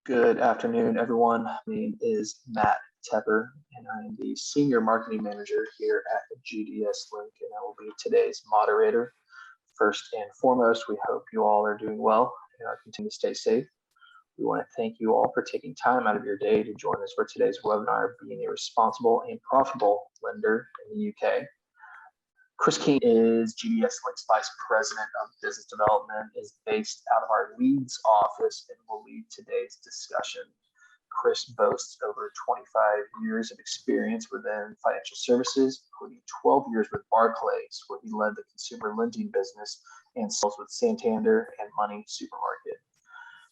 Good afternoon, everyone. My name is Matt Tepper, and I am the Senior Marketing Manager here at GDS Link, and I will be today's moderator. First and foremost, we hope you all are doing well and continue to stay safe. We want to thank you all for taking time out of your day to join us for today's webinar, Being a Responsible and Profitable Lender in the UK. Chris King is GDS Link's Vice President of Business Development, is based out of our Leeds office, and will lead today's discussion. Chris boasts over 25 years of experience within financial services, including 12 years with Barclays, where he led the consumer lending business and sales with Santander and Money Supermarket.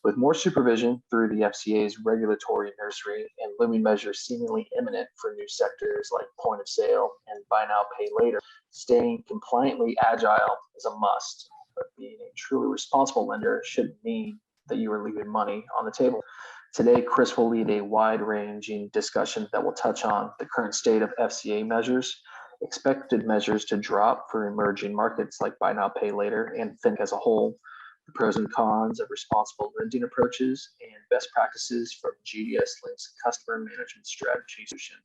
With more supervision through the FCA's regulatory nursery and looming measures seemingly imminent for new sectors like point of sale and buy now, pay later, staying compliantly agile is a must. But being a truly responsible lender shouldn't mean that you are leaving money on the table. Today, Chris will lead a wide-ranging discussion that will touch on the current state of FCA measures, expected measures to drop for emerging markets like buy now, pay later, and FinTech as a whole, the pros and cons of responsible lending approaches, and best practices from GDS Link's customer management strategy solution.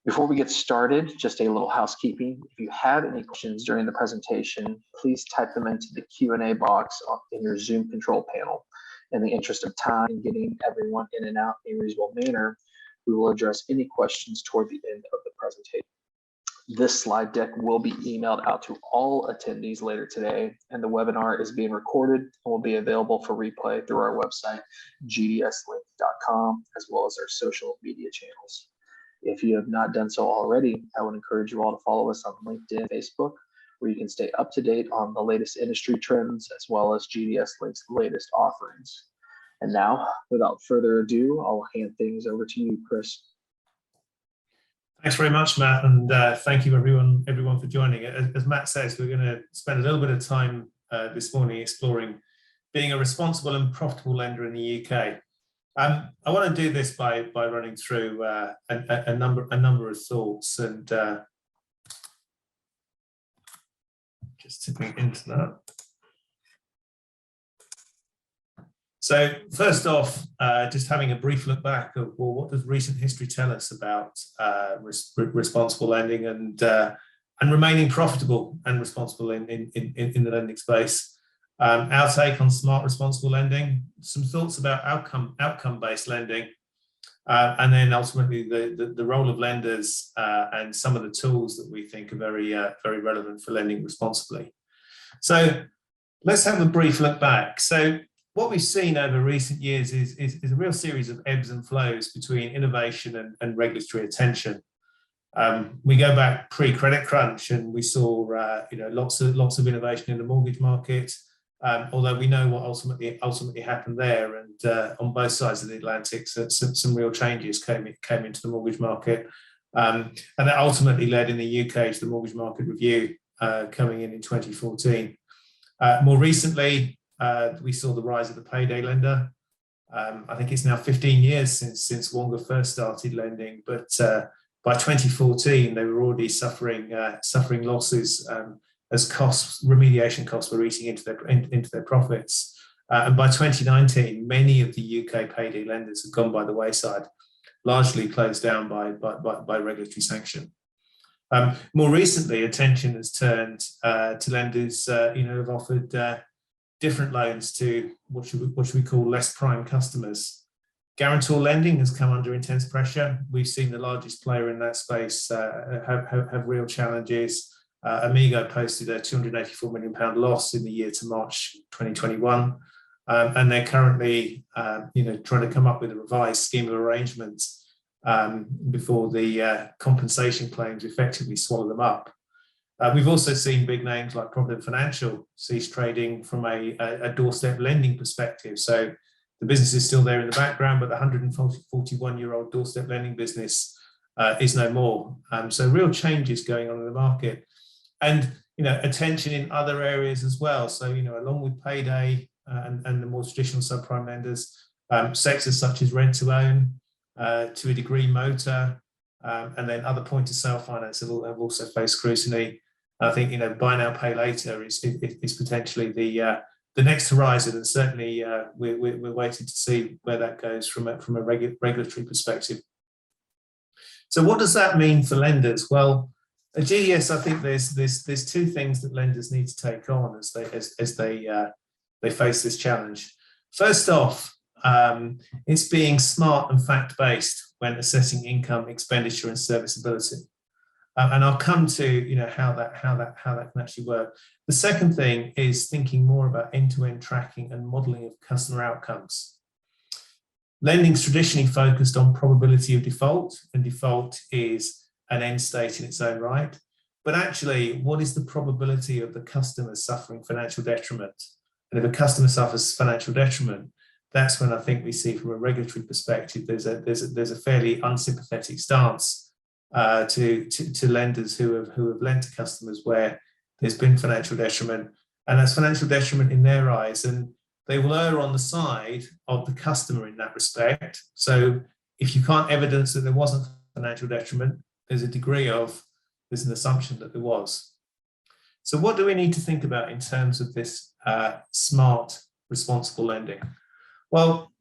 Before we get started, just a little housekeeping. If you have any questions during the presentation, please type them into the Q&A box in your Zoom control panel. In the interest of time and getting everyone in and out in a reasonable manner, we will address any questions toward the end of the presentation. This slide deck will be emailed out to all attendees later today, and the webinar is being recorded and will be available for replay through our website, gdslink.com, as well as our social media channels. If you have not done so already, I would encourage you all to follow us on LinkedIn and Facebook, where you can stay up to date on the latest industry trends, as well as GDS Link's latest offerings. And now, without further ado, I'll hand things over to you, Chris. Thanks very much, Matt, and thank you everyone for joining. As Matt says, we're going to spend a little bit of time this morning exploring being a responsible and profitable lender in the UK. I want to do this by running through a number of thoughts, and just tipping into that. So first off, just having a brief look back of, well, what does recent history tell us about responsible lending and remaining profitable and responsible in the lending space. Our take on smart responsible lending, some thoughts about outcome-based lending, and then ultimately the role of lenders and some of the tools that we think are very relevant for lending responsibly. So let's have a brief look back. So what we've seen over recent years is a real series of ebbs and flows between innovation and regulatory attention. We go back pre-credit crunch, and we saw lots of innovation in the mortgage market. Although we know what ultimately happened there, and on both sides of the Atlantic, so some real changes came into the mortgage market, and that ultimately led in the UK to the Mortgage Market Review coming in 2014. More recently, we saw the rise of the payday lender. I think it's now 15 years since Wonga first started lending, but by 2014 they were already suffering losses as remediation costs were eating into their profits. And by 2019, many of the UK payday lenders have gone by the wayside, largely closed down by regulatory sanction. More recently, attention has turned to lenders have offered different loans to what should we call less prime customers. Guarantor lending has come under intense pressure. We've seen the largest player in that space have real challenges. Amigo posted a £284 million loss in the year to March 2021, and they're currently trying to come up with a revised scheme of arrangement before the compensation claims effectively swallow them up. We've also seen big names like Provident Financial cease trading from a doorstep lending perspective. So the business is still there in the background, but the 141-year-old doorstep lending business is no more. So real changes going on in the market, and attention in other areas as well. So along with payday and the more traditional subprime lenders, sectors such as rent to own, to a degree motor, and then other point of sale finance have also faced scrutiny. I think buy now pay later is potentially the the next horizon, and certainly we're waiting to see where that goes from a regulatory perspective. So what does that mean for lenders? Well, at GDS, I think there's two things that lenders need to take on as they face this challenge. First off, it's being smart and fact-based when assessing income, expenditure, and serviceability. And I'll come to how that can actually work. The second thing is thinking more about end-to-end tracking and modelling of customer outcomes. Lending's traditionally focused on probability of default, and default is an end state in its own right. But actually, what is the probability of the customer suffering financial detriment? And if a customer suffers financial detriment, that's when I think we see from a regulatory perspective, there's a fairly unsympathetic stance to lenders who have lent to customers where there's been financial detriment, and that's financial detriment in their eyes, and they will err on the side of the customer in that respect. So if you can't evidence that there wasn't financial detriment, there's an assumption that there was. So what do we need to think about in terms of this smart, responsible lending? Well,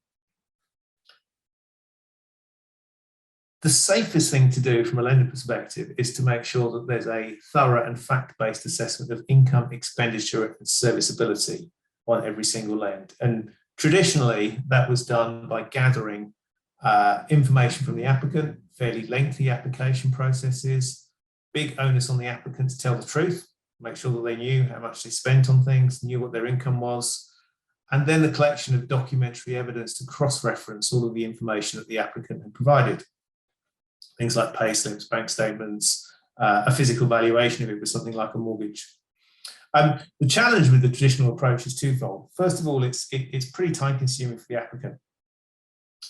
the safest thing to do from a lender perspective is to make sure that there's a thorough and fact-based assessment of income, expenditure, and serviceability on every single lend. And traditionally, that was done by gathering information from the applicant, fairly lengthy application processes, big onus on the applicant to tell the truth, make sure that they knew how much they spent on things, knew what their income was, and then the collection of documentary evidence to cross-reference all of the information that the applicant had provided. Things like pay slips, bank statements, a physical valuation if it was something like a mortgage. The challenge with the traditional approach is twofold. First of all, it's pretty time-consuming for the applicant.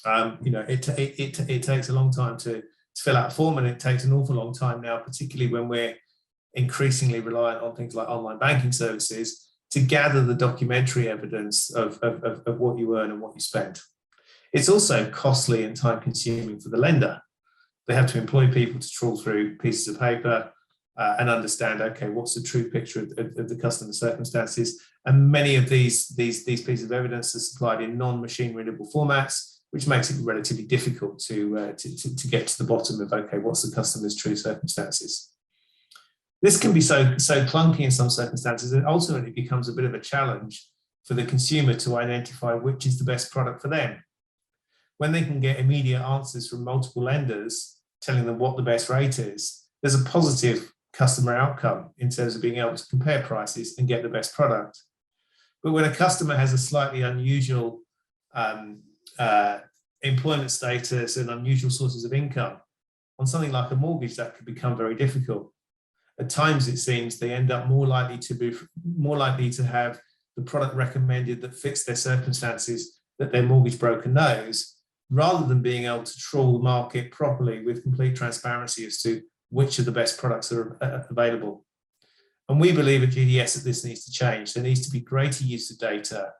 It takes a long time to fill out a form, and it takes an awful long time now, particularly when we're increasingly reliant on things like online banking services, to gather the documentary evidence of what you earn and what you spend. It's also costly and time-consuming for the lender. They have to employ people to trawl through pieces of paper and understand, okay, what's the true picture of the customer circumstances? And many of these pieces of evidence are supplied in non-machine readable formats, which makes it relatively difficult to get to the bottom of, okay, what's the customer's true circumstances? This can be so clunky in some circumstances, it ultimately becomes a bit of a challenge for the consumer to identify which is the best product for them. When they can get immediate answers from multiple lenders telling them what the best rate is, there's a positive customer outcome in terms of being able to compare prices and get the best product. But when a customer has a slightly unusual employment status and unusual sources of income, on something like a mortgage, that could become very difficult. At times, it seems they end up more likely to have the product recommended that fits their circumstances that their mortgage broker knows, rather than being able to trawl the market properly with complete transparency as to which of the best products are available. And we believe at GDS that this needs to change. There needs to be greater use of data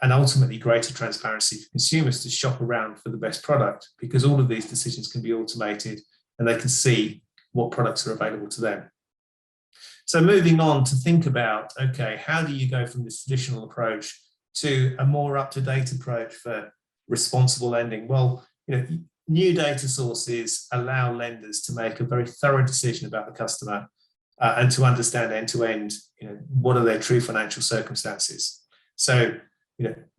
and ultimately greater transparency for consumers to shop around for the best product, because all of these decisions can be automated and they can see what products are available to them. So moving on to think about, okay, how do you go from this traditional approach to a more up-to-date approach for responsible lending? Well, new data sources allow lenders to make a very thorough decision about the customer and to understand end-to-end, what are their true financial circumstances. So,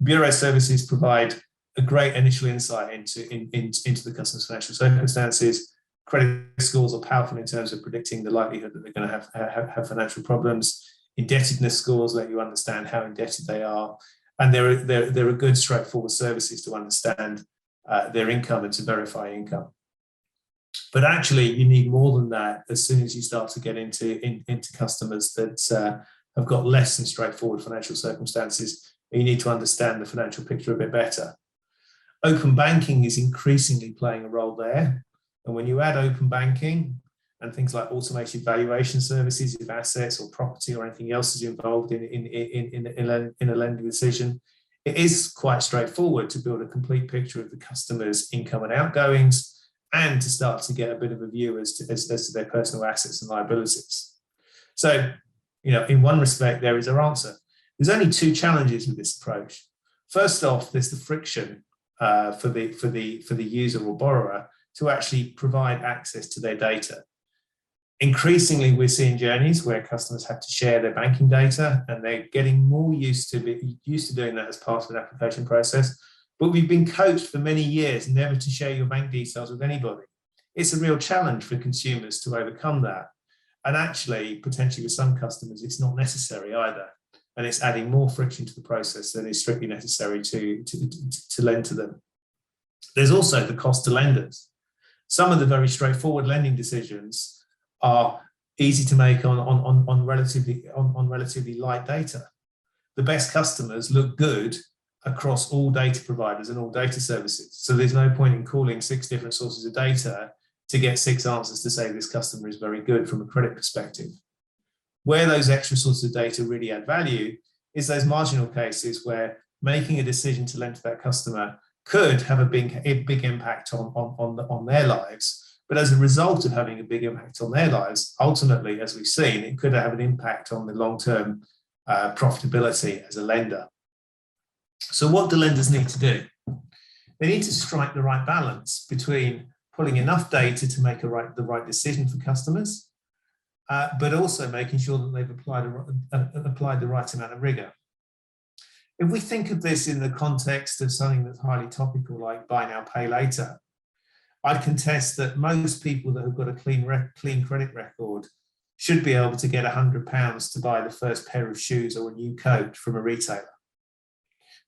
bureau services provide a great initial insight into the customer's financial circumstances. Credit scores are powerful in terms of predicting the likelihood that they're going to have financial problems. Indebtedness scores let you understand how indebted they are. And there are good, straightforward services to understand their income and to verify income. But actually, you need more than that as soon as you start to get into customers that have got less than straightforward financial circumstances. You need to understand the financial picture a bit better. Open banking is increasingly playing a role there. And when you add open banking and things like automated valuation services, if assets or property or anything else is involved in a lending decision, it is quite straightforward to build a complete picture of the customer's income and outgoings, and to start to get a bit of a view as to their personal assets and liabilities. So, in one respect, there is our answer. There's only two challenges with this approach. First off, there's the friction for the user or borrower to actually provide access to their data. Increasingly, we're seeing journeys where customers have to share their banking data, and they're getting more used to doing that as part of an application process. But we've been coached for many years never to share your bank details with anybody. It's a real challenge for consumers to overcome that. And actually, potentially with some customers, it's not necessary either. And it's adding more friction to the process than is strictly necessary to lend to them. There's also the cost to lenders. Some of the very straightforward lending decisions are easy to make on relatively light data. The best customers look good across all data providers and all data services. So there's no point in calling 6 different sources of data to get 6 answers to say this customer is very good from a credit perspective. Where those extra sources of data really add value is those marginal cases where making a decision to lend to that customer could have a big impact on their lives. But as a result of having a big impact on their lives, ultimately, as we've seen, it could have an impact on the long-term profitability as a lender. So what do lenders need to do? They need to strike the right balance between pulling enough data to make the right decision for customers, but also making sure that they've applied the right amount of rigor. If we think of this in the context of something that's highly topical, like buy now, pay later, I'd contest that most people that have got a clean credit record should be able to get £100 to buy the first pair of shoes or a new coat from a retailer.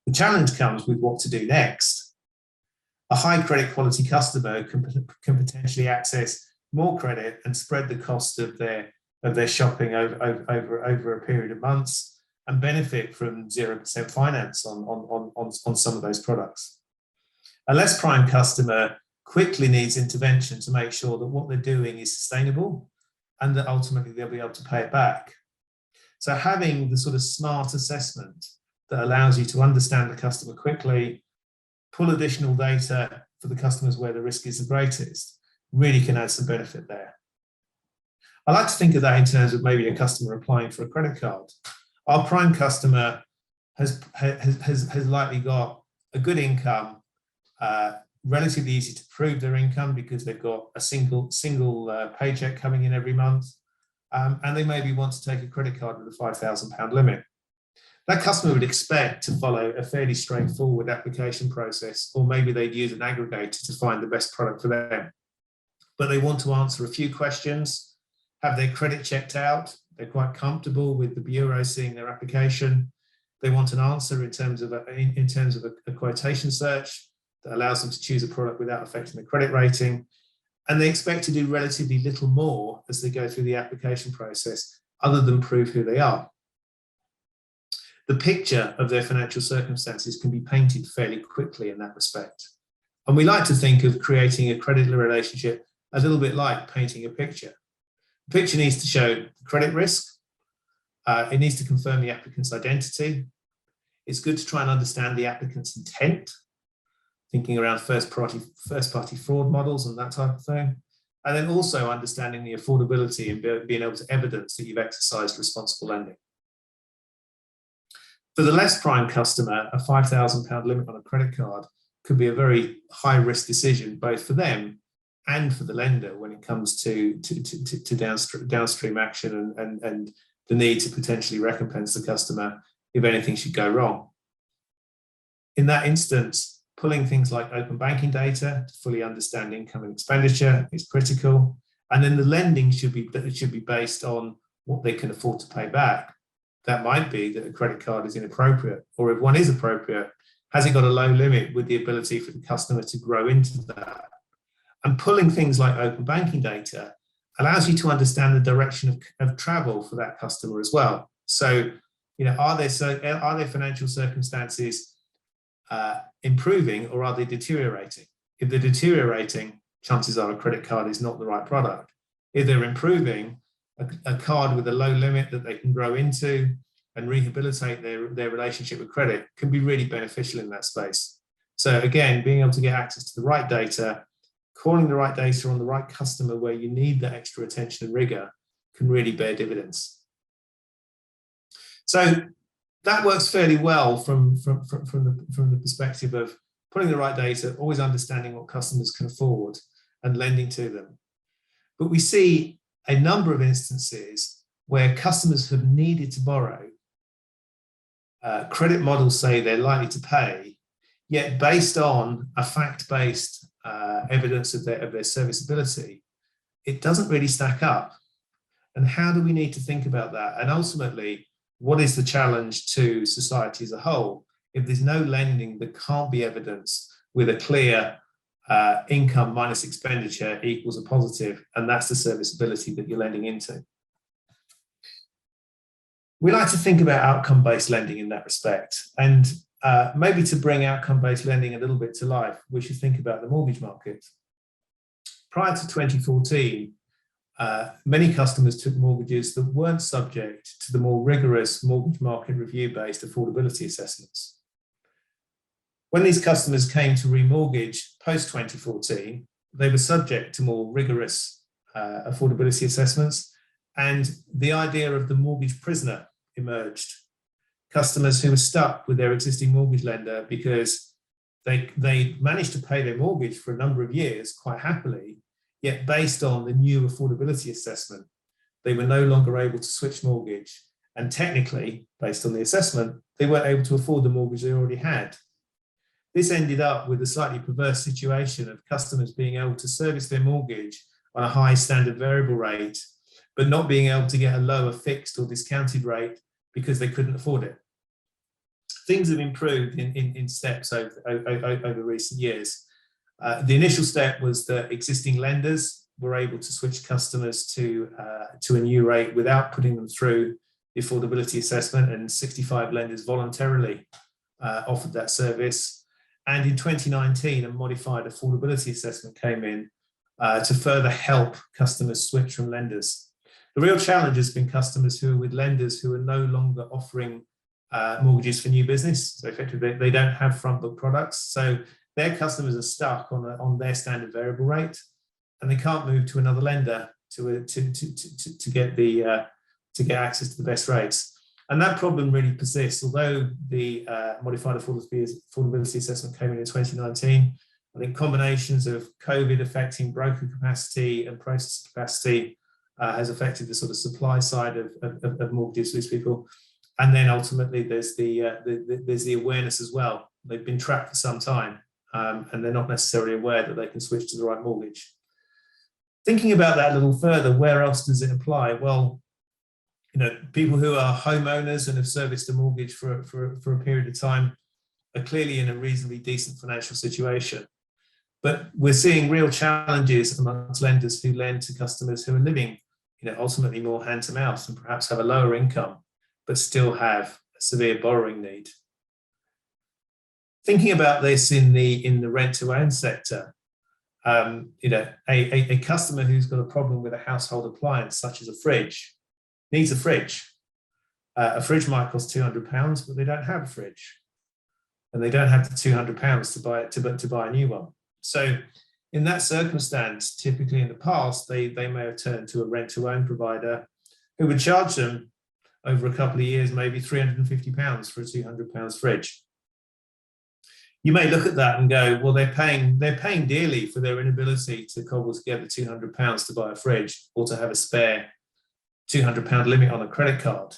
The challenge comes with what to do next. A high credit quality customer can potentially access more credit and spread the cost of their shopping over a period of months and benefit from 0% finance on some of those products. A less prime customer quickly needs intervention to make sure that what they're doing is sustainable and that ultimately they'll be able to pay it back. So having the sort of smart assessment that allows you to understand the customer quickly, pull additional data for the customers where the risk is the greatest, really can add some benefit there. I like to think of that in terms of maybe a customer applying for a credit card. Our prime customer has likely got a good income, relatively easy to prove their income because they've got a single paycheck coming in every month, and they maybe want to take a credit card with a £5,000 limit. That customer would expect to follow a fairly straightforward application process, or maybe they'd use an aggregator to find the best product for them. But they want to answer a few questions, have their credit checked out, they're quite comfortable with the bureau seeing their application. They want an answer in terms of a quotation search that allows them to choose a product without affecting the credit rating. And they expect to do relatively little more as they go through the application process other than prove who they are. The picture of their financial circumstances can be painted fairly quickly in that respect. And we like to think of creating a credit relationship a little bit like painting a picture. The picture needs to show the credit risk. It needs to confirm the applicant's identity. It's good to try and understand the applicant's intent, thinking around first-party fraud models and that type of thing. And then also understanding the affordability and being able to evidence that you've exercised responsible lending. For the less prime customer, a £5,000 limit on a credit card could be a very high-risk decision, both for them and for the lender when it comes to downstream action and the need to potentially recompense the customer if anything should go wrong. In that instance, pulling things like open banking data to fully understand income and expenditure is critical. And then the lending should be based on what they can afford to pay back. That might be that a credit card is inappropriate, or if one is appropriate, has it got a low limit with the ability for the customer to grow into that? And pulling things like open banking data allows you to understand the direction of travel for that customer as well. So, are their financial circumstances improving, or are they deteriorating? If they're deteriorating, chances are a credit card is not the right product. If they're improving, a card with a low limit that they can grow into and rehabilitate their relationship with credit can be really beneficial in that space. So again, being able to get access to the right data, calling the right data on the right customer where you need that extra attention and rigor can really bear dividends. So That works fairly well from the perspective of putting the right data, always understanding what customers can afford and lending to them. But we see a number of instances where customers have needed to borrow. Credit models say they're likely to pay, yet based on a fact-based evidence of their serviceability, it doesn't really stack up. And how do we need to think about that? And ultimately, what is the challenge to society as a whole if there's no lending that can't be evidenced with a clear income minus expenditure equals a positive, and that's the serviceability that you're lending into? We like to think about outcome-based lending in that respect. And maybe to bring outcome-based lending a little bit to life, we should think about the mortgage market. Prior to 2014, many customers took mortgages that weren't subject to the more rigorous mortgage market review-based affordability assessments. When these customers came to remortgage post-2014, they were subject to more rigorous affordability assessments, and the idea of the mortgage prisoner emerged. Customers who were stuck with their existing mortgage lender because they managed to pay their mortgage for a number of years quite happily, yet based on the new affordability assessment, they were no longer able to switch mortgage. And technically, based on the assessment, they weren't able to afford the mortgage they already had. This ended up with a slightly perverse situation of customers being able to service their mortgage on a high standard variable rate, but not being able to get a lower fixed or discounted rate because they couldn't afford it. Things have improved in steps over recent years. The initial step was that existing lenders were able to switch customers to a new rate without putting them through the affordability assessment, and 65 lenders voluntarily offered that service. And in 2019, a modified affordability assessment came in to further help customers switch from lenders. The real challenge has been customers who are with lenders who are no longer offering mortgages for new business. So effectively, they don't have front book products. So their customers are stuck on their standard variable rate, and they can't move to another lender to get access to the best rates. And that problem really persists. Although the modified affordability assessment came in 2019, I think combinations of COVID affecting broker capacity and process capacity has affected the sort of supply side of mortgages for these people. And then ultimately there's the awareness as well. They've been trapped for some time, and they're not necessarily aware that they can switch to the right mortgage. Thinking about that a little further, where else does it apply? Well, people who are homeowners and have serviced a mortgage for a period of time are clearly in a reasonably decent financial situation. But we're seeing real challenges amongst lenders who lend to customers who are living, ultimately more hand to mouth and perhaps have a lower income, but still have a severe borrowing need. Thinking about this in the rent to own sector, a customer who's got a problem with a household appliance such as a fridge needs a fridge. A fridge might cost £200, but they don't have a fridge, and they don't have the £200 to buy a new one. So in that circumstance, typically in the past, they may have turned to a rent-to-own provider who would charge them over a couple of years, maybe £350 for a £200 fridge. You may look at that and go, well, they're paying dearly for their inability to cobble together £200 to buy a fridge or to have a spare £200 limit on a credit card.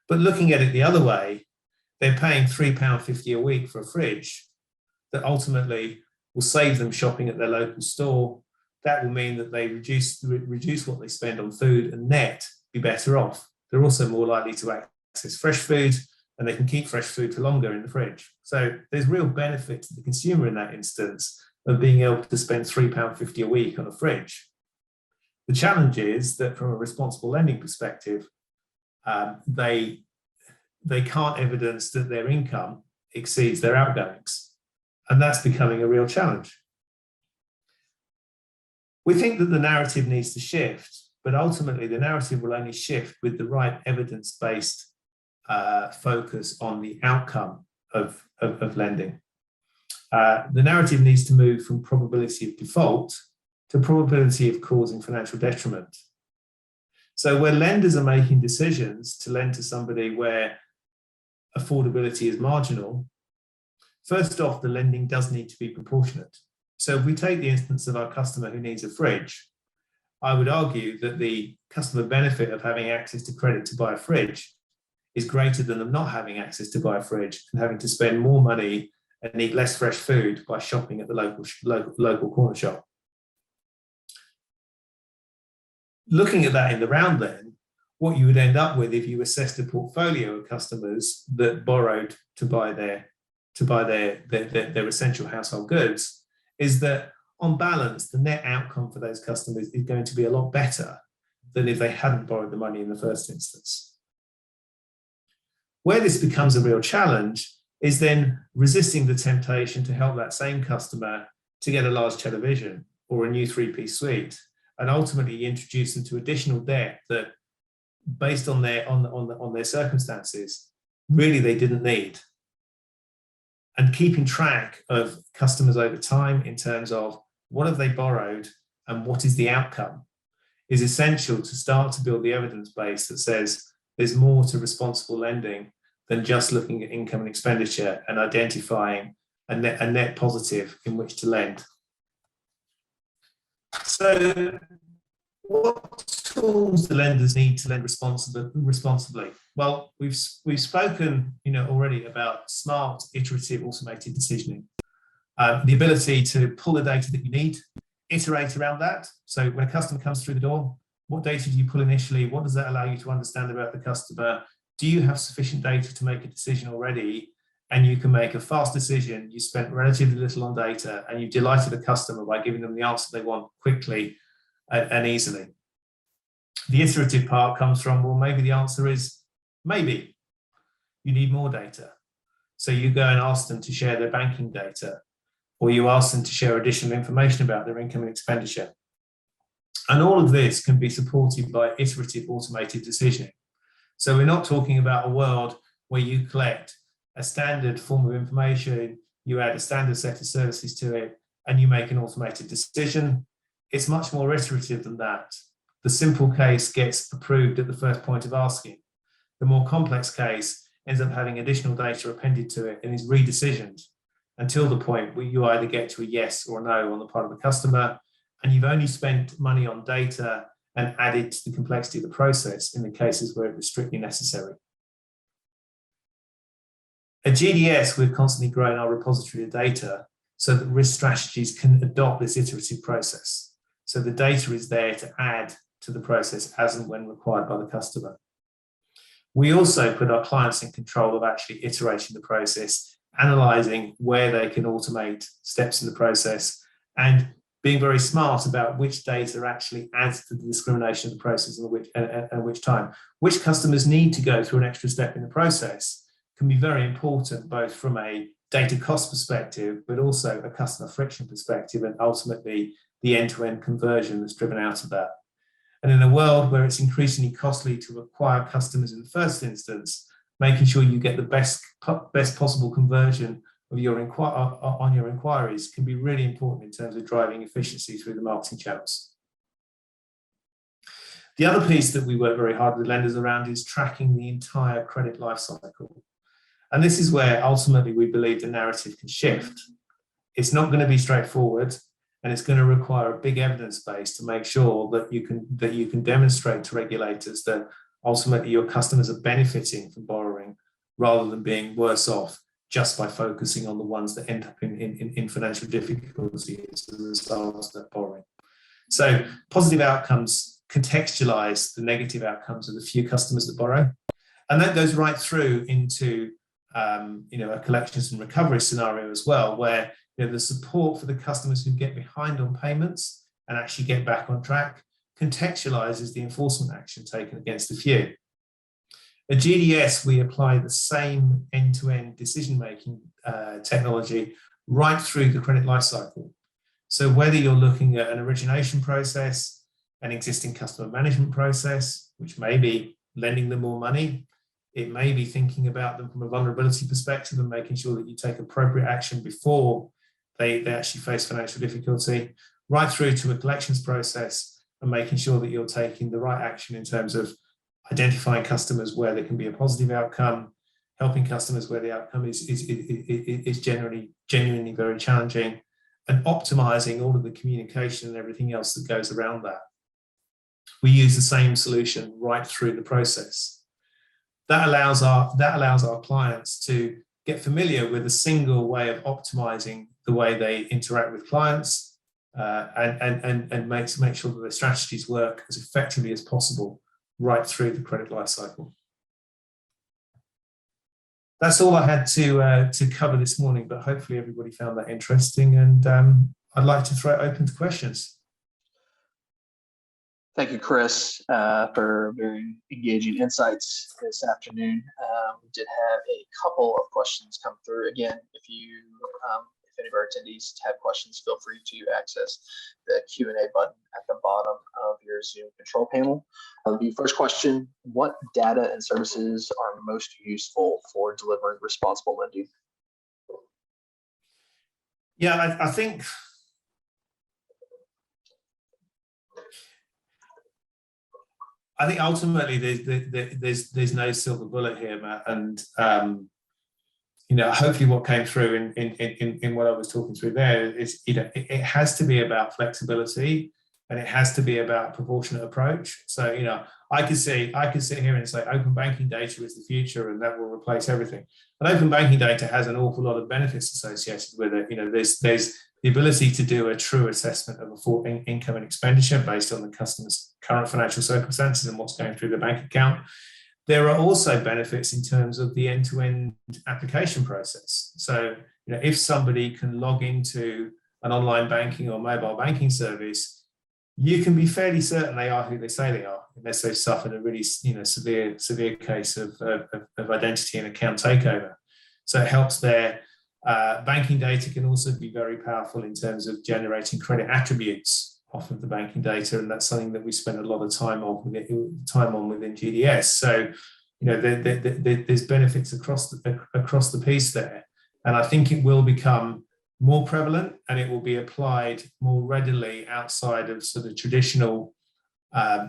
But looking at it the other way, they're paying £3.50 a week for a fridge that ultimately will save them shopping at their local store. That will mean that they reduce what they spend on food and net be better off. They're also more likely to access fresh food, and they can keep fresh food for longer in the fridge. So there's real benefit to the consumer in that instance of being able to spend £3.50 a week on a fridge. The challenge is that from a responsible lending perspective, they can't evidence that their income exceeds their outgoings. And that's becoming a real challenge. We think that the narrative needs to shift, but ultimately the narrative will only shift with the right evidence-based focus on the outcome of lending. The narrative needs to move from probability of default to probability of causing financial detriment. So where lenders are making decisions to lend to somebody where affordability is marginal, first off, the lending does need to be proportionate. So if we take the instance of our customer who needs a fridge, I would argue that the customer benefit of having access to credit to buy a fridge is greater than them not having access to buy a fridge and having to spend more money and eat less fresh food by shopping at the local corner shop. Looking at that in the round then, what you would end up with if you assessed a portfolio of customers that borrowed to buy their essential household goods is that on balance, the net outcome for those customers is going to be a lot better than if they hadn't borrowed the money in the first instance. Where this becomes a real challenge is then resisting the temptation to help that same customer to get a large television or a new 3-piece suite, and ultimately introduce them to additional debt that, based on their circumstances, really they didn't need. And keeping track of customers over time in terms of what have they borrowed and what is the outcome is essential to start to build the evidence base that says there's more to responsible lending than just looking at income and expenditure and identifying a net positive in which to lend. So what tools do lenders need to lend responsibly? Well, we've spoken already about smart, iterative, automated decisioning. The ability to pull the data that you need, iterate around that. So when a customer comes through the door, what data do you pull initially? What does that allow you to understand about the customer? Do you have sufficient data to make a decision already? And you can make a fast decision. You spent relatively little on data and you've delighted the customer by giving them the answer they want quickly and easily. The iterative part comes from, well, maybe the answer is maybe you need more data. So you go and ask them to share their banking data, or you ask them to share additional information about their income and expenditure. And all of this can be supported by iterative automated decisioning. So we're not talking about a world where you collect a standard form of information, you add a standard set of services to it, and you make an automated decision. It's much more iterative than that. The simple case gets approved at the first point of asking. The more complex case ends up having additional data appended to it and is redecisioned until the point where you either get to a yes or a no on the part of the customer, and you've only spent money on data and added to the complexity of the process in the cases where it was strictly necessary. At GDS, we're constantly growing our repository of data so that risk strategies can adopt this iterative process. So the data is there to add to the process as and when required by the customer. We also put our clients in control of actually iterating the process, analysing where they can automate steps in the process, and being very smart about which data actually adds to the discrimination of the process and which time. Which customers need to go through an extra step in the process can be very important, both from a data cost perspective, but also a customer friction perspective, and ultimately the end-to-end conversion that's driven out of that. And in a world where it's increasingly costly to acquire customers in the first instance, making sure you get the best possible conversion of your inquiries can be really important in terms of driving efficiency through the marketing channels. The other piece that we work very hard with lenders around is tracking the entire credit lifecycle. And this is where ultimately we believe the narrative can shift. It's not going to be straightforward, and it's going to require a big evidence base to make sure that you can demonstrate to regulators that ultimately your customers are benefiting from borrowing rather than being worse off just by focusing on the ones that end up in financial difficulty as a result of that borrowing. So positive outcomes contextualize the negative outcomes of the few customers that borrow. And that goes right through into a collections and recovery scenario as well, where the support for the customers who get behind on payments and actually get back on track contextualizes the enforcement action taken against the few. At GDS, we apply the same end-to-end decision-making technology right through the credit lifecycle. So whether you're looking at an origination process, an existing customer management process, which may be lending them more money, it may be thinking about them from a vulnerability perspective and making sure that you take appropriate action before they actually face financial difficulty, right through to a collections process and making sure that you're taking the right action in terms of identifying customers where there can be a positive outcome, helping customers where the outcome is genuinely very challenging, and optimizing all of the communication and everything else that goes around that. We use the same solution right through the process. That allows our clients to get familiar with a single way of optimizing the way they interact with clients, and make sure that their strategies work as effectively as possible right through the credit life cycle. That's all I had to cover this morning, but hopefully everybody found that interesting, and I'd like to throw it open to questions. Thank you, Chris, for very engaging insights this afternoon. We did have a couple of questions come through. Again, if any of our attendees have questions, feel free to access the Q&A button at the bottom of your Zoom control panel. The first question: what data and services are most useful for delivering responsible lending? Yeah, I think ultimately there's no silver bullet here, Matt, and hopefully what came through in what I was talking through there is, it has to be about flexibility, and it has to be about a proportionate approach. So, I could sit here and say open banking data is the future and that will replace everything. But open banking data has an awful lot of benefits associated with it. There's the ability to do a true assessment of a full income and expenditure based on the customer's current financial circumstances and what's going through the bank account. There are also benefits in terms of the end-to-end application process. So, if somebody can log into an online banking or mobile banking service, you can be fairly certain they are who they say they are, unless they've suffered a really severe case of identity and account takeover. So it helps there. Banking data can also be very powerful in terms of generating credit attributes off of the banking data, and that's something that we spend a lot of time on within GDS. So, there's benefits across the piece there, and I think it will become more prevalent and it will be applied more readily outside of sort of traditional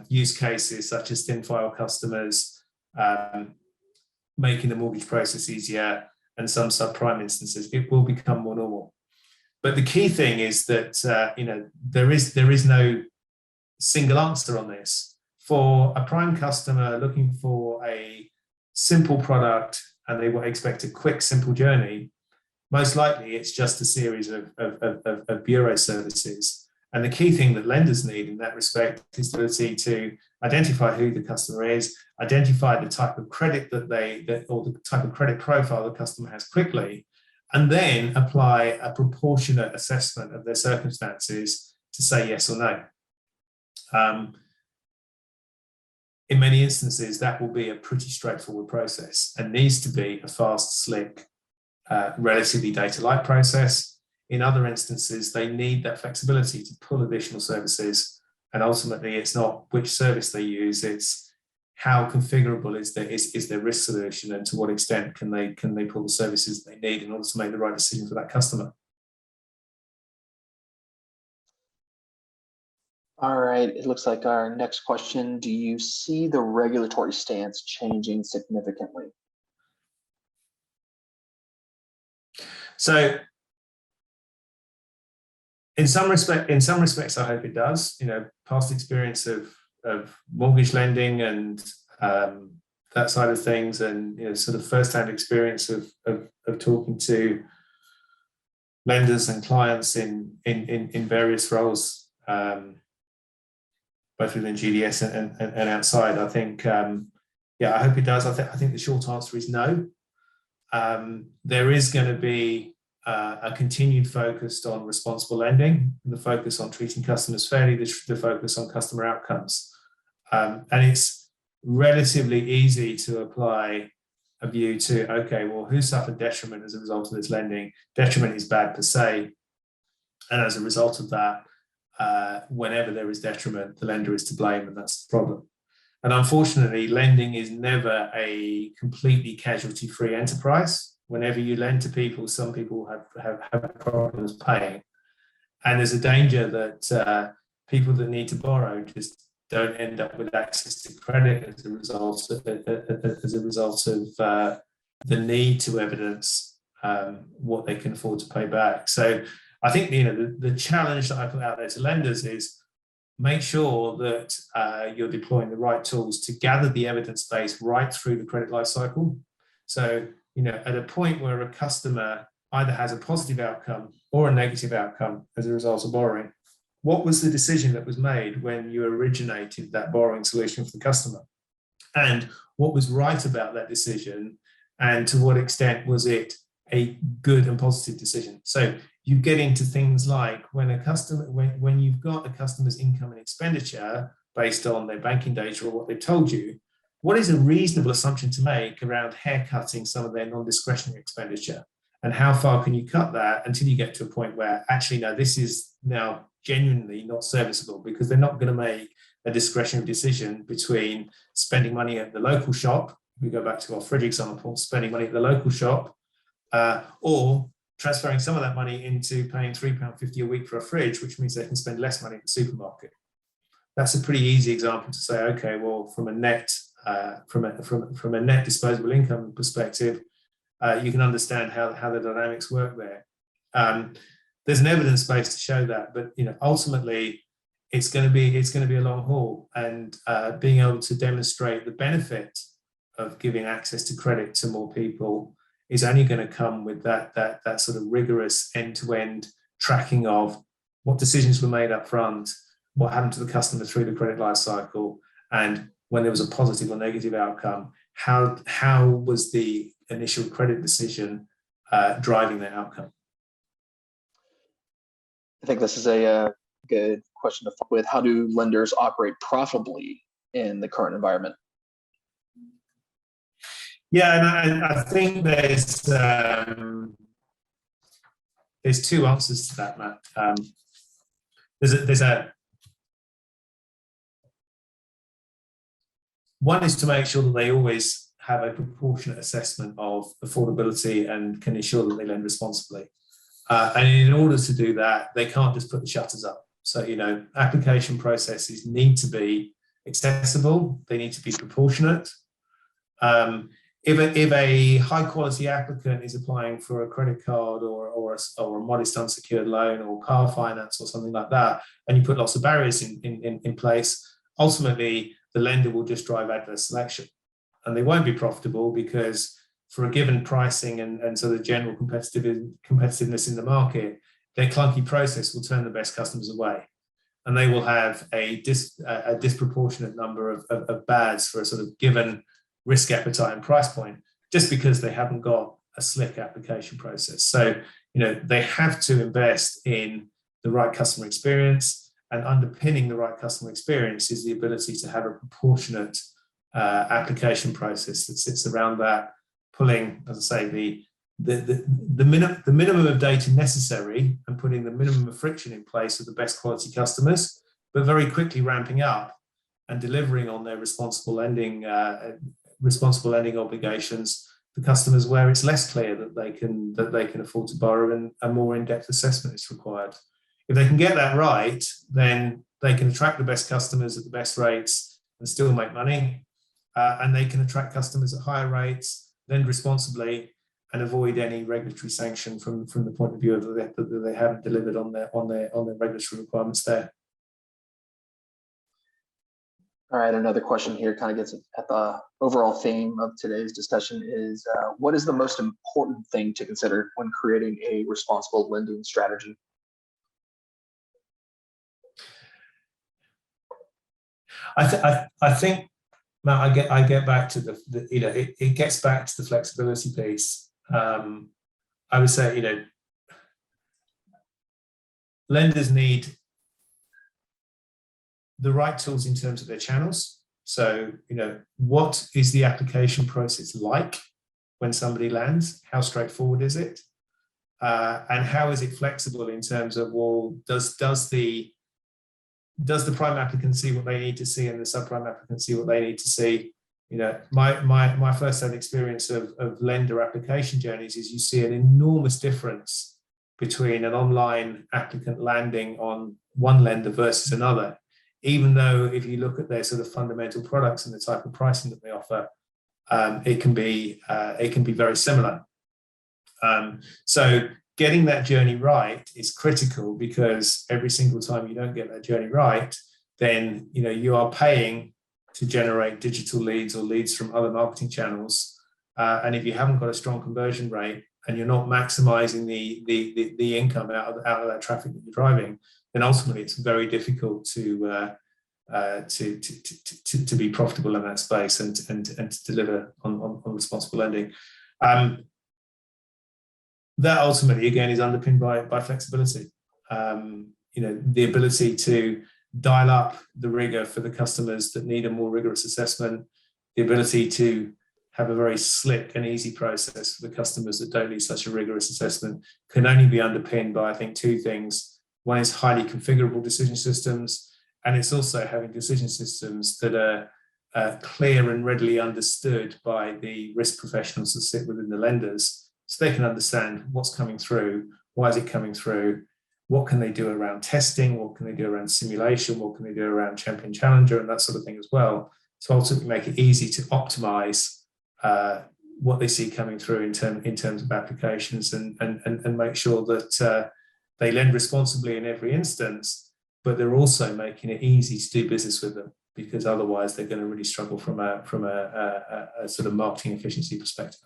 use cases such as thin file customers, making the mortgage process easier, and some subprime instances. It will become more normal. But the key thing is that there is no single answer on this. For a prime customer looking for a simple product and they expect a quick, simple journey, most likely it's just a series of bureau services. And the key thing that lenders need in that respect is the ability to identify who the customer is, identify the type of credit or the type of credit profile the customer has quickly, and then apply a proportionate assessment of their circumstances to say yes or no. In many instances, that will be a pretty straightforward process and needs to be a fast, slick, relatively data-light process. In other instances, they need that flexibility to pull additional services, and ultimately it's not which service they use, it's how configurable is their risk solution, and to what extent can they pull the services they need in order to make the right decision for that customer. All right, it looks like our next question: do you see the regulatory stance changing significantly? So in some respects, I hope it does. Past experience of mortgage lending and that side of things, and sort of first-hand experience of talking to lenders and clients in various roles, both within GDS and outside. I think, I hope it does. I think the short answer is no. There is going to be a continued focus on responsible lending, the focus on treating customers fairly, the focus on customer outcomes. And it's relatively easy to apply a view to, okay, well, who suffered detriment as a result of this lending? Detriment is bad per se. And as a result of that, whenever there is detriment, the lender is to blame, and that's the problem. And unfortunately, lending is never a completely casualty-free enterprise. Whenever you lend to people, some people have problems paying. And there's a danger that people that need to borrow just don't end up with access to credit as a result of the need to evidence what they can afford to pay back. So I think the challenge that I put out there to lenders is make sure that you're deploying the right tools to gather the evidence base right through the credit life cycle. So at a point where a customer either has a positive outcome or a negative outcome as a result of borrowing, what was the decision that was made when you originated that borrowing solution for the customer? And what was right about that decision? And to what extent was it a good and positive decision? So you get into things like when you've got a customer's income and expenditure based on their banking data or what they've told you, what is a reasonable assumption to make around haircutting some of their non-discretionary expenditure? And how far can you cut that until you get to a point where actually, no, this is now genuinely not serviceable, because they're not going to make a discretionary decision between spending money at the local shop, we go back to our fridge example, spending money at the local shop, or transferring some of that money into paying £3.50 a week for a fridge, which means they can spend less money at the supermarket. That's a pretty easy example to say, okay, well, from a net disposable income perspective, you can understand how the dynamics work there. There's an evidence base to show that, but ultimately, it's going to be a long haul, and being able to demonstrate the benefit of giving access to credit to more people is only going to come with that sort of rigorous end-to-end tracking of what decisions were made up front, what happened to the customer through the credit life cycle, and when there was a positive or negative outcome, how was the initial credit decision driving that outcome? I think this is a good question to follow with. How do lenders operate profitably in the current environment? Yeah, and I think there's two answers to that, Matt. One is to make sure that they always have a proportionate assessment of affordability and can ensure that they lend responsibly. And in order to do that, they can't just put the shutters up. So, application processes need to be accessible. They need to be proportionate. If a high quality applicant is applying for a credit card or a modest unsecured loan or car finance or something like that, and you put lots of barriers in place, ultimately the lender will just drive adverse selection, and they won't be profitable because for a given pricing and sort of general competitiveness in the market, their clunky process will turn the best customers away, and they will have a disproportionate number of bads for a sort of given risk appetite and price point, just because they haven't got a slick application process. So, they have to invest in the right customer experience, and underpinning the right customer experience is the ability to have a proportionate application process that sits around that, pulling, as I say, the minimum of data necessary and putting the minimum of friction in place with the best quality customers, but very quickly ramping up and delivering on their responsible lending obligations for customers where it's less clear that they can afford to borrow and a more in-depth assessment is required. If they can get that right, then they can attract the best customers at the best rates and still make money, and they can attract customers at higher rates, lend responsibly, and avoid any regulatory sanction from the point of view of that they haven't delivered on their regulatory requirements there. All right, another question here kind of gets at the overall theme of today's discussion is, what is the most important thing to consider when creating a responsible lending strategy? I think, Matt, I get back to it gets back to the flexibility piece. I would say, lenders need the right tools in terms of their channels. So, what is the application process like when somebody lands? How straightforward is it? And how is it flexible in terms of, well, does the prime applicant see what they need to see and the subprime applicant see what they need to see? My first-hand experience of lender application journeys is you see an enormous difference between an online applicant landing on one lender versus another, even though if you look at their sort of fundamental products and the type of pricing that they offer, it can be very similar. So getting that journey right is critical, because every single time you don't get that journey right, then you are paying to generate digital leads or leads from other marketing channels. And if you haven't got a strong conversion rate and you're not maximizing the income out of that traffic that you're driving, then ultimately it's very difficult to be profitable in that space and to deliver on responsible lending. That ultimately, again, is underpinned by flexibility. The ability to dial up the rigor for the customers that need a more rigorous assessment, the ability to have a very slick and easy process for the customers that don't need such a rigorous assessment, can only be underpinned by, I think, two things. One is highly configurable decision systems, and it's also having decision systems that are clear and readily understood by the risk professionals that sit within the lenders, so they can understand what's coming through, why is it coming through, what can they do around testing, what can they do around simulation, what can they do around champion challenger, and that sort of thing as well. So ultimately make it easy to optimize what they see coming through in terms of applications, and make sure that they lend responsibly in every instance, but they're also making it easy to do business with them, because otherwise they're going to really struggle from a sort of marketing efficiency perspective.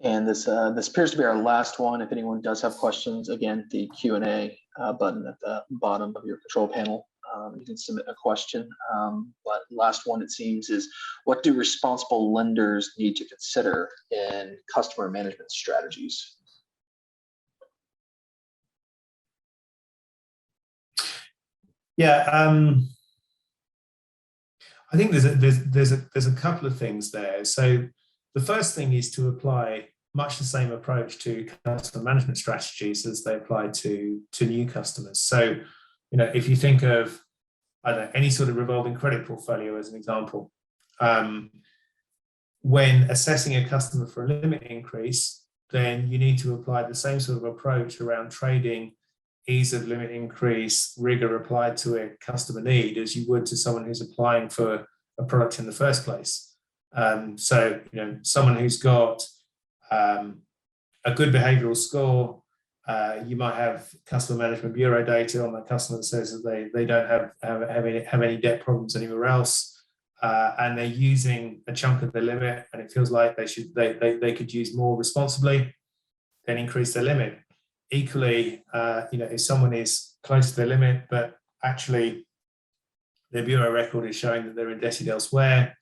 And this appears to be our last one. If anyone does have questions, again, the Q&A button at the bottom of your control panel, you can submit a question. But last one, it seems, is what do responsible lenders need to consider in customer management strategies? Yeah, I think there's a couple of things there. So the first thing is to apply much the same approach to customer management strategies as they apply to new customers. So, if you think of, I don't know, any sort of revolving credit portfolio as an example, when assessing a customer for a limit increase, then you need to apply the same sort of approach around trading, ease of limit increase, rigor applied to it, customer need, as you would to someone who's applying for a product in the first place. So, someone who's got a good behavioral score, you might have customer management bureau data on that customer that says that they don't have any debt problems anywhere else, and they're using a chunk of their limit, and it feels like they could use more responsibly, then increase their limit. Equally, if someone is close to their limit, but actually their bureau record is showing that they're indebted elsewhere,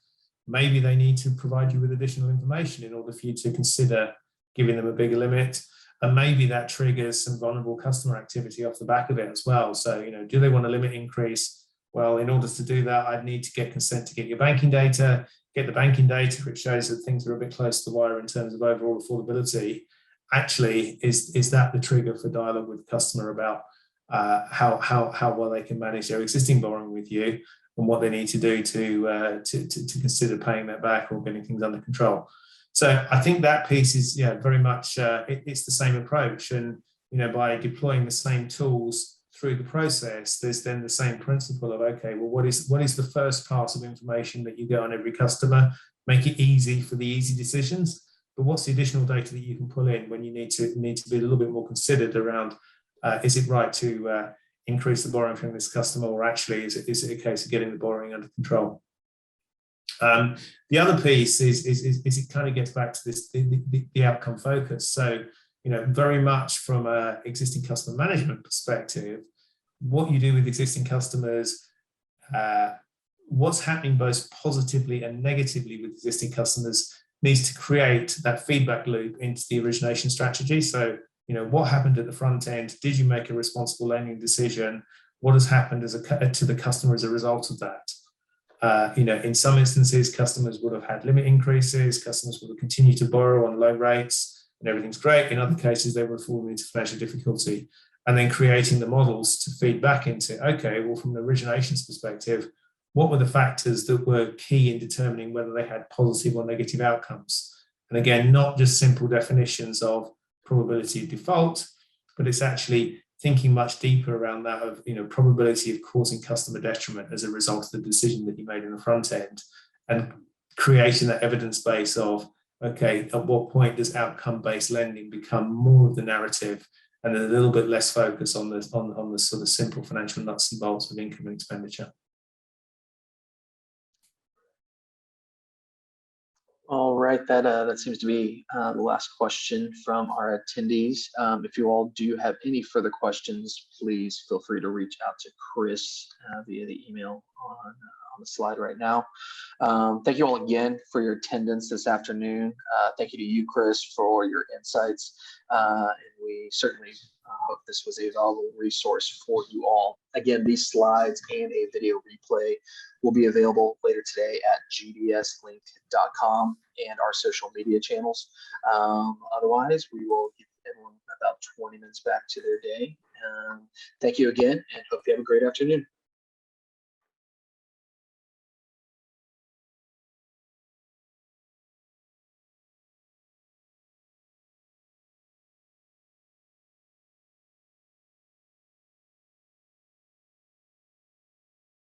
maybe they need to provide you with additional information in order for you to consider giving them a bigger limit. And maybe that triggers some vulnerable customer activity off the back of it as well. So, do they want a limit increase? Well, in order to do that, I'd need to get consent to get your banking data, get the banking data, which shows that things are a bit close to the wire in terms of overall affordability. Actually, is that the trigger for dialogue with the customer about how well they can manage their existing borrowing with you, and what they need to do to consider paying that back or getting things under control. So I think that piece is very much it's the same approach, and by deploying the same tools through the process, there's then the same principle of, okay, well, what is the first pass of information that you get on every customer? Make it easy for the easy decisions, but what's the additional data that you can pull in when you need to be a little bit more considered around is it right to increase the borrowing from this customer, or actually is it a case of getting the borrowing under control? The other piece is it kind of gets back to this the outcome focus. So very much from an existing customer management perspective, what you do with existing customers, what's happening both positively and negatively with existing customers needs to create that feedback loop into the origination strategy. So what happened at the front end? Did you make a responsible lending decision? What has happened to the customer as a result of that? In some instances, customers would have had limit increases, customers would have continued to borrow on low rates, and everything's great. In other cases, they would have fallen into financial difficulty. And then creating the models to feed back into, okay, well, from an originations perspective, what were the factors that were key in determining whether they had positive or negative outcomes? And again, not just simple definitions of probability of default, but it's actually thinking much deeper around that of probability of causing customer detriment as a result of the decision that you made in the front end, and creating that evidence base of, okay, at what point does outcome-based lending become more of the narrative and a little bit less focus on the sort of simple financial nuts and bolts of income and expenditure? All right, that seems to be the last question from our attendees. If you all do have any further questions, please feel free to reach out to Chris via the email on the slide right now. Thank you all again for your attendance this afternoon. Thank you to you, Chris, for your insights. And we certainly hope this was a valuable resource for you all. Again, these slides and a video replay will be available later today at gdslink.com and our social media channels. Otherwise, we will give everyone about 20 minutes back to their day. Thank you again, and hope you have a great afternoon.